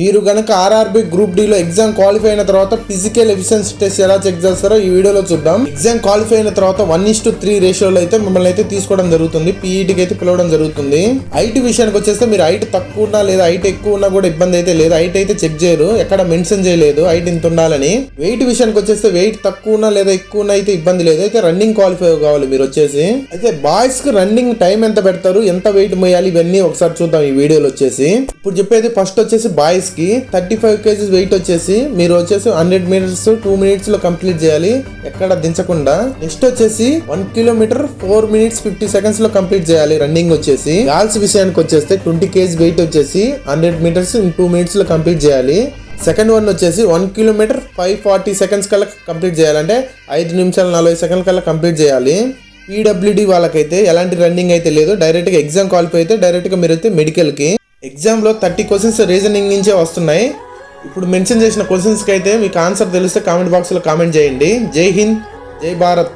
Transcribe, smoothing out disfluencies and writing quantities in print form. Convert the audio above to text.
మీరు గనక RRB group D లో ఎగ్జామ్ క్వాలిఫై అయిన తర్వాత ఫిజికల్ ఎఫిషియన్సీ టెస్ట్ ఎలా చెక్ చేస్తారో ఈ వీడియోలో చూద్దాం. ఎగ్జామ్ క్వాలిఫై అయిన తర్వాత 1:3 రేషియోలో అయితే మిమ్మల్ని అయితే తీసుకోవడం జరుగుతుంది. పీఈటీకి అయితే పిలవడం జరుగుతుంది. హైట్ విషయానికి వచ్చేస్తే మీరు హైట్ తక్కువ ఉన్నా లేదా హైట్ ఎక్కువ ఉన్నా కూడా ఇబ్బంది అయితే లేదు. హైట్ అయితే చెక్ చేయరు, ఎక్కడ మెన్షన్ చేయలేదు హైట్ ఇంత ఉండాలని. వెయిట్ విషయానికి వచ్చేస్తే వెయిట్ తక్కువ ఉన్నా లేదా ఎక్కువ ఉన్నా అయితే ఇబ్బంది లేదు. అయితే రన్నింగ్ క్వాలిఫై కావాలి మీరు వచ్చేసి. అయితే బాయ్స్ కి రన్నింగ్ టైం ఎంత పెడతారు, ఎంత వెయిట్ మోయాలి, ఇవన్నీ ఒకసారి చూద్దాం ఈ వీడియోలో వచ్చేసి. ఇప్పుడు చెప్పేది ఫస్ట్ వచ్చేసి బాయ్స్ కి 35 kgs వెయిట్ వచ్చేసి మీరు వచ్చేసి 100 meters 2 minutes లో కంప్లీట్ చేయాలి, ఎక్కడ దించకుండా. నెక్స్ట్ వచ్చేసి 1 kilometer 4 minutes 50 seconds లో కంప్లీట్ చేయాలి రన్నింగ్ వచ్చేసి. గర్ల్స్ విషయానికి వచ్చేస్తే 20 kgs వెయిట్ వచ్చేసి 100 meters 2 minutes లో కంప్లీట్ చేయాలి. సెకండ్ వన్ వచ్చేసి 1 kilometer 540 seconds కల్లా కంప్లీట్ చేయాలంటే 5 నిమిషాలు 40 సెకండ్ల కల్లా కంప్లీట్ చేయాలి. పీడబ్ల్యూడి వాళ్ళకైతే ఎలాంటి రన్నింగ్ అయితే లేదు, డైరెక్ట్ గా ఎగ్జామ్ క్వాలిఫై అయితే డైరెక్ట్ గా మీరైతే మెడికల్ కి. ఎగ్జామ్ లో 30 questions రీజనింగ్ నుంచే వస్తున్నాయి. ఇప్పుడు మెన్షన్ చేసిన క్వశ్చన్స్ కి అయితే మీకు ఆన్సర్ తెలిస్తే కామెంట్ బాక్స్ లో కామెంట్ చేయండి. జై హింద్, జై భారత్.